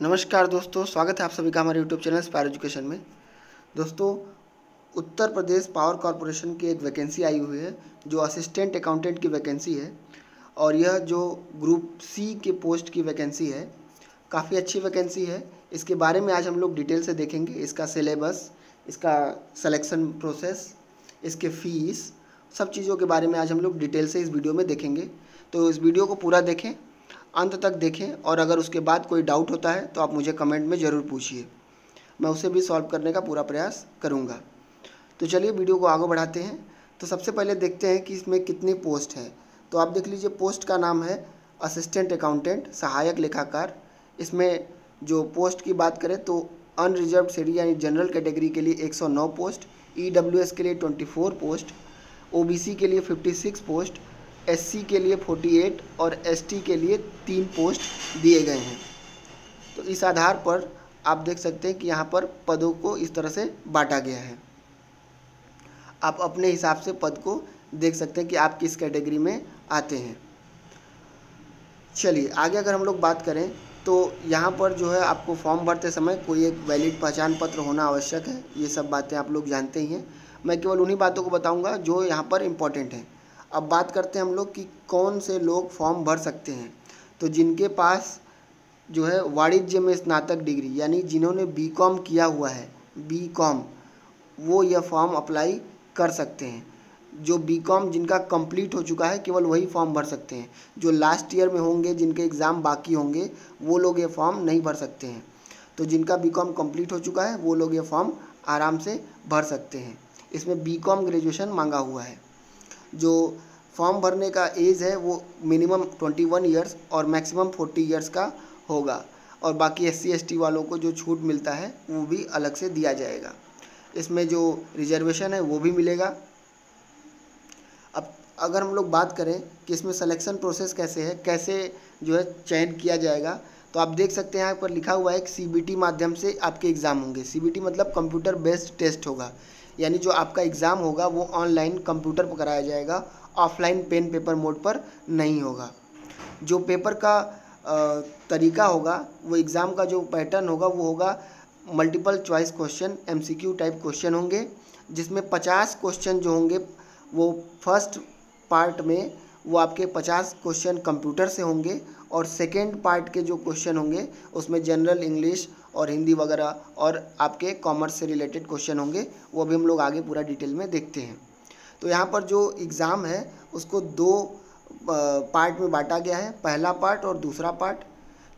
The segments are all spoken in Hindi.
नमस्कार दोस्तों, स्वागत है आप सभी का हमारे यूट्यूब चैनल स्पायर एजुकेशन में। दोस्तों, उत्तर प्रदेश पावर कॉरपोरेशन की एक वैकेंसी आई हुई है जो असिस्टेंट अकाउंटेंट की वैकेंसी है और यह जो ग्रुप सी के पोस्ट की वैकेंसी है, काफ़ी अच्छी वैकेंसी है। इसके बारे में आज हम लोग डिटेल से देखेंगे। इसका सिलेबस, इसका सिलेक्शन प्रोसेस, इसके फीस, सब चीज़ों के बारे में आज हम लोग डिटेल से इस वीडियो में देखेंगे। तो इस वीडियो को पूरा देखें, अंत तक देखें और अगर उसके बाद कोई डाउट होता है तो आप मुझे कमेंट में ज़रूर पूछिए, मैं उसे भी सॉल्व करने का पूरा प्रयास करूँगा। तो चलिए वीडियो को आगे बढ़ाते हैं। तो सबसे पहले देखते हैं कि इसमें कितनी पोस्ट है। तो आप देख लीजिए, पोस्ट का नाम है असिस्टेंट अकाउंटेंट, सहायक लेखाकार। इसमें जो पोस्ट की बात करें तो अनरिजर्व्ड श्रेणी यानी जनरल कैटेगरी के लिए 109 पोस्ट, EWS के लिए 24 पोस्ट, OBC के लिए 56 पोस्ट, SC के लिए 48 और ST के लिए 3 पोस्ट दिए गए हैं। तो इस आधार पर आप देख सकते हैं कि यहाँ पर पदों को इस तरह से बांटा गया है। आप अपने हिसाब से पद को देख सकते हैं कि आप किस कैटेगरी में आते हैं। चलिए आगे अगर हम लोग बात करें तो यहाँ पर जो है आपको फॉर्म भरते समय कोई एक वैलिड पहचान पत्र होना आवश्यक है। ये सब बातें आप लोग जानते ही हैं। मैं केवल उन्हीं बातों को बताऊँगा जो यहाँ पर इम्पोर्टेंट हैं। अब बात करते हैं हम लोग कि कौन से लोग फॉर्म भर सकते हैं। तो जिनके पास जो है वाणिज्य में स्नातक डिग्री यानी जिन्होंने BCom किया हुआ है, BCom, वो यह फॉर्म अप्लाई कर सकते हैं। जो BCom जिनका कंप्लीट हो चुका है केवल वही फॉर्म भर सकते हैं। जो लास्ट ईयर में होंगे, जिनके एग्ज़ाम बाकी होंगे, वो लोग ये फॉर्म नहीं भर सकते हैं। तो जिनका BCom कंप्लीट हो चुका है वो लोग ये फॉर्म आराम से भर सकते हैं। इसमें BCom ग्रेजुएशन मांगा हुआ है। जो फॉर्म भरने का एज है वो मिनिमम 21 ईयर्स और मैक्सिमम 40 ईयर्स का होगा और बाकी SC ST वालों को जो छूट मिलता है वो भी अलग से दिया जाएगा। इसमें जो रिजर्वेशन है वो भी मिलेगा। अब अगर हम लोग बात करें कि इसमें सिलेक्शन प्रोसेस कैसे है, कैसे जो है चयन किया जाएगा, तो आप देख सकते हैं यहाँ पर लिखा हुआ है कि CBT माध्यम से आपके एग्ज़ाम होंगे। CBT मतलब कंप्यूटर बेस्ड टेस्ट होगा, यानी जो आपका एग्ज़ाम होगा वो ऑनलाइन कंप्यूटर पर कराया जाएगा, ऑफलाइन पेन पेपर मोड पर नहीं होगा। जो पेपर का तरीका होगा, वो एग्ज़ाम का जो पैटर्न होगा वो होगा multiple choice question, MCQ type question होंगे, जिसमें 50 क्वेश्चन जो होंगे वो फर्स्ट पार्ट में वो आपके 50 क्वेश्चन कंप्यूटर से होंगे और सेकेंड पार्ट के जो क्वेश्चन होंगे उसमें जनरल इंग्लिश और हिंदी वगैरह और आपके कॉमर्स से रिलेटेड क्वेश्चन होंगे। वो भी हम लोग आगे पूरा डिटेल में देखते हैं। तो यहाँ पर जो एग्ज़ाम है उसको 2 पार्ट में बांटा गया है, पहला पार्ट और दूसरा पार्ट।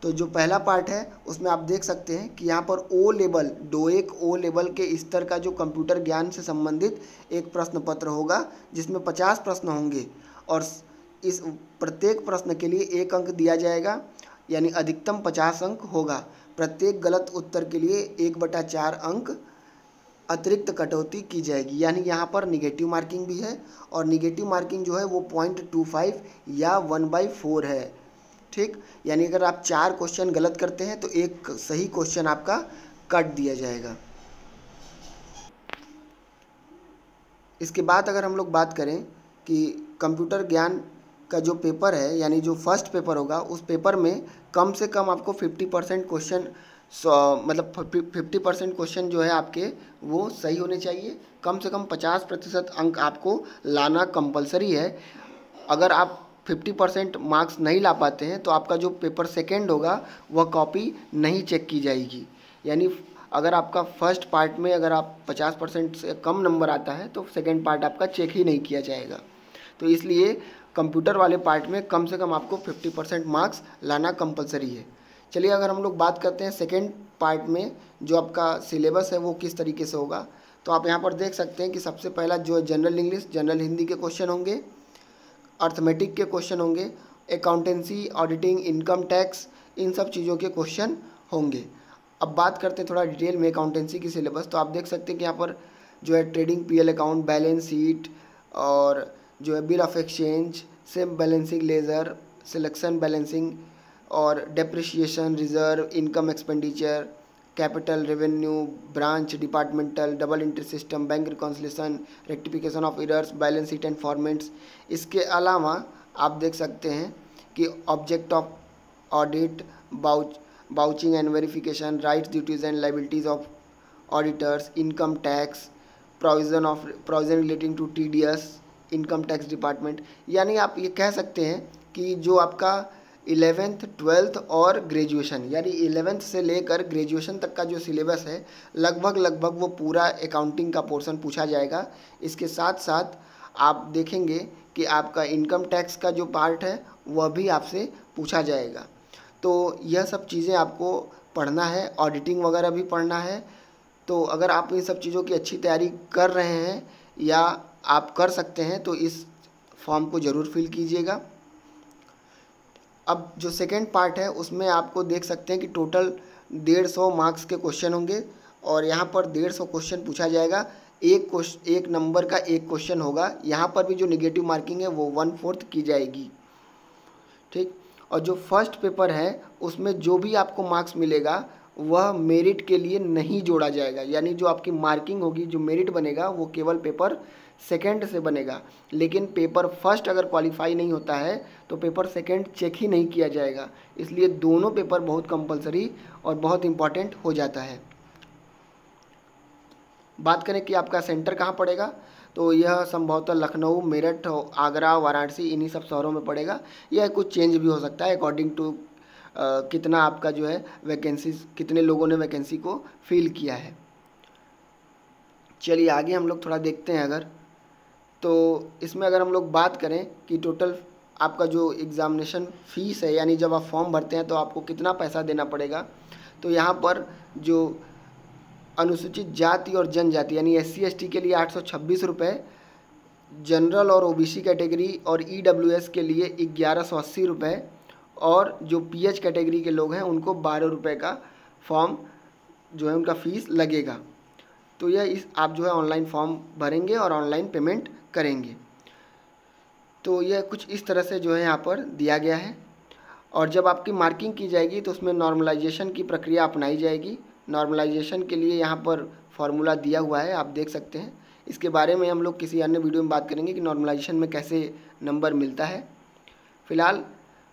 तो जो पहला पार्ट है उसमें आप देख सकते हैं कि यहाँ पर O लेवल, डोएक O लेवल के स्तर का जो कंप्यूटर ज्ञान से संबंधित एक प्रश्न पत्र होगा, जिसमें 50 प्रश्न होंगे और इस प्रत्येक प्रश्न के लिए 1 अंक दिया जाएगा, यानी अधिकतम 50 अंक होगा। प्रत्येक गलत उत्तर के लिए 1/4 अंक अतिरिक्त कटौती की जाएगी, यानी यहाँ पर निगेटिव मार्किंग भी है और निगेटिव मार्किंग जो है वो 0.25 या 1/4 है। ठीक, यानी अगर आप 4 क्वेश्चन गलत करते हैं तो एक सही क्वेश्चन आपका कट दिया जाएगा। इसके बाद अगर हम लोग बात करें कि कंप्यूटर ज्ञान का जो पेपर है, यानी जो फर्स्ट पेपर होगा, उस पेपर में कम से कम आपको 50% क्वेश्चन मतलब 50% क्वेश्चन जो है आपके वो सही होने चाहिए। कम से कम 50% अंक आपको लाना कंपलसरी है। अगर आप 50% मार्क्स नहीं ला पाते हैं तो आपका जो पेपर सेकेंड होगा वह कॉपी नहीं चेक की जाएगी। यानी अगर आपका फर्स्ट पार्ट में अगर आप 50% से कम नंबर आता है तो सेकेंड पार्ट आपका चेक ही नहीं किया जाएगा। तो इसलिए कंप्यूटर वाले पार्ट में कम से कम आपको 50% मार्क्स लाना कंपलसरी है। चलिए अगर हम लोग बात करते हैं सेकेंड पार्ट में जो आपका सिलेबस है वो किस तरीके से होगा, तो आप यहाँ पर देख सकते हैं कि सबसे पहला जो जनरल इंग्लिश, जनरल हिंदी के क्वेश्चन होंगे, अर्थमेटिक के क्वेश्चन होंगे, अकाउंटेंसी, ऑडिटिंग, इनकम टैक्स, इन सब चीज़ों के क्वेश्चन होंगे। अब बात करते हैं थोड़ा डिटेल में अकाउंटेंसी की सिलेबस। तो आप देख सकते हैं कि यहाँ पर जो है trading PL account, balance sheet और जो है bill of exchange, same balancing ledger, selection balancing और depreciation, reserve, income expenditure, capital, revenue, branch, departmental, double entry system, bank reconciliation, rectification of errors, balance sheet and formats. इसके अलावा आप देख सकते हैं कि object of audit, vouching and verification, rights duties and liabilities of auditors, income tax, provision relating to TDS, income tax department. यानी आप ये कह सकते हैं कि जो आपका 11th 12th और ग्रेजुएशन, यानी 11th से लेकर ग्रेजुएशन तक का जो सिलेबस है लगभग वो पूरा अकाउंटिंग का पोर्शन पूछा जाएगा। इसके साथ साथ आप देखेंगे कि आपका इनकम टैक्स का जो पार्ट है वह भी आपसे पूछा जाएगा। तो यह सब चीज़ें आपको पढ़ना है, ऑडिटिंग वगैरह भी पढ़ना है। तो अगर आप इन सब चीज़ों की अच्छी तैयारी कर रहे हैं या आप कर सकते हैं तो इस फॉर्म को ज़रूर फिल कीजिएगा। अब जो सेकेंड पार्ट है उसमें आपको देख सकते हैं कि टोटल 150 मार्क्स के क्वेश्चन होंगे और यहाँ पर 150 क्वेश्चन पूछा जाएगा। एक नंबर का एक क्वेश्चन होगा। यहाँ पर भी जो निगेटिव मार्किंग है वो 1/4 की जाएगी, ठीक। और जो फर्स्ट पेपर है उसमें जो भी आपको मार्क्स मिलेगा वह मेरिट के लिए नहीं जोड़ा जाएगा, यानी जो आपकी मार्किंग होगी, जो मेरिट बनेगा वो केवल पेपर सेकंड से बनेगा। लेकिन पेपर फर्स्ट अगर क्वालिफाई नहीं होता है तो पेपर सेकंड चेक ही नहीं किया जाएगा। इसलिए दोनों पेपर बहुत कंपलसरी और बहुत इम्पॉर्टेंट हो जाता है। बात करें कि आपका सेंटर कहाँ पड़ेगा, तो यह संभवतः लखनऊ, मेरठ, आगरा, वाराणसी, इन्हीं सब शहरों में पड़ेगा। यह कुछ चेंज भी हो सकता है अकॉर्डिंग टू कितना आपका जो है वैकेंसीज, कितने लोगों ने वैकेंसी को फिल किया है। चलिए आगे हम लोग थोड़ा देखते हैं। अगर तो इसमें अगर हम लोग बात करें कि टोटल आपका जो एग्ज़ामिनेशन फ़ीस है, यानी जब आप फॉर्म भरते हैं तो आपको कितना पैसा देना पड़ेगा, तो यहाँ पर जो अनुसूचित जाति और जनजाति यानी SC ST के लिए 826 रुपये, जनरल और OBC कैटेगरी और EWS के लिए 1180 रुपये, और जो PH कैटेगरी के लोग हैं उनको 12 रुपये का फॉर्म जो है उनका फ़ीस लगेगा। तो यह आप जो है ऑनलाइन फॉर्म भरेंगे और ऑनलाइन पेमेंट करेंगे। तो यह कुछ इस तरह से जो है यहाँ पर दिया गया है। और जब आपकी मार्किंग की जाएगी तो उसमें नॉर्मलाइजेशन की प्रक्रिया अपनाई जाएगी। नॉर्मलाइजेशन के लिए यहाँ पर फॉर्मूला दिया हुआ है, आप देख सकते हैं। इसके बारे में हम लोग किसी अन्य वीडियो में बात करेंगे कि नॉर्मलाइजेशन में कैसे नंबर मिलता है। फ़िलहाल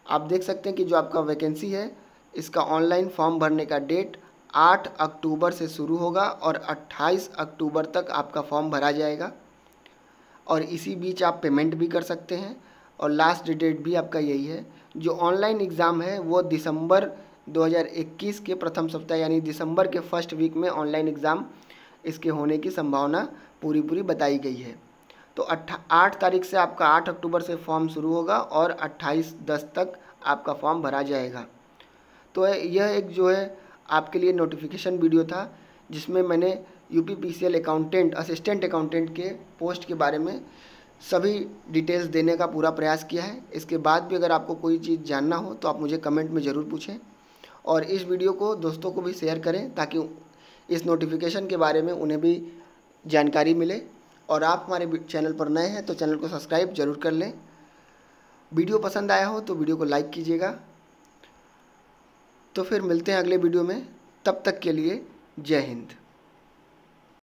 आप देख सकते हैं कि जो आपका वैकेंसी है इसका ऑनलाइन फॉर्म भरने का डेट 8 अक्टूबर से शुरू होगा और 28 अक्टूबर तक आपका फॉर्म भरा जाएगा। और इसी बीच आप पेमेंट भी कर सकते हैं और लास्ट डेट भी आपका यही है। जो ऑनलाइन एग्ज़ाम है वो दिसंबर 2021 के प्रथम सप्ताह यानी दिसंबर के फर्स्ट वीक में ऑनलाइन एग्ज़ाम इसके होने की संभावना पूरी बताई गई है। तो 8 तारीख से आपका 8 अक्टूबर से फॉर्म शुरू होगा और 28/10 तक आपका फॉर्म भरा जाएगा। तो यह एक जो है आपके लिए नोटिफिकेशन वीडियो था जिसमें मैंने UPPCL अकाउंटेंट, असिस्टेंट अकाउंटेंट के पोस्ट के बारे में सभी डिटेल्स देने का पूरा प्रयास किया है। इसके बाद भी अगर आपको कोई चीज़ जानना हो तो आप मुझे कमेंट में ज़रूर पूछें और इस वीडियो को दोस्तों को भी शेयर करें ताकि इस नोटिफिकेशन के बारे में उन्हें भी जानकारी मिले। और आप हमारे चैनल पर नए हैं तो चैनल को सब्सक्राइब जरूर कर लें। वीडियो पसंद आया हो तो वीडियो को लाइक कीजिएगा। तो फिर मिलते हैं अगले वीडियो में, तब तक के लिए जय हिंद।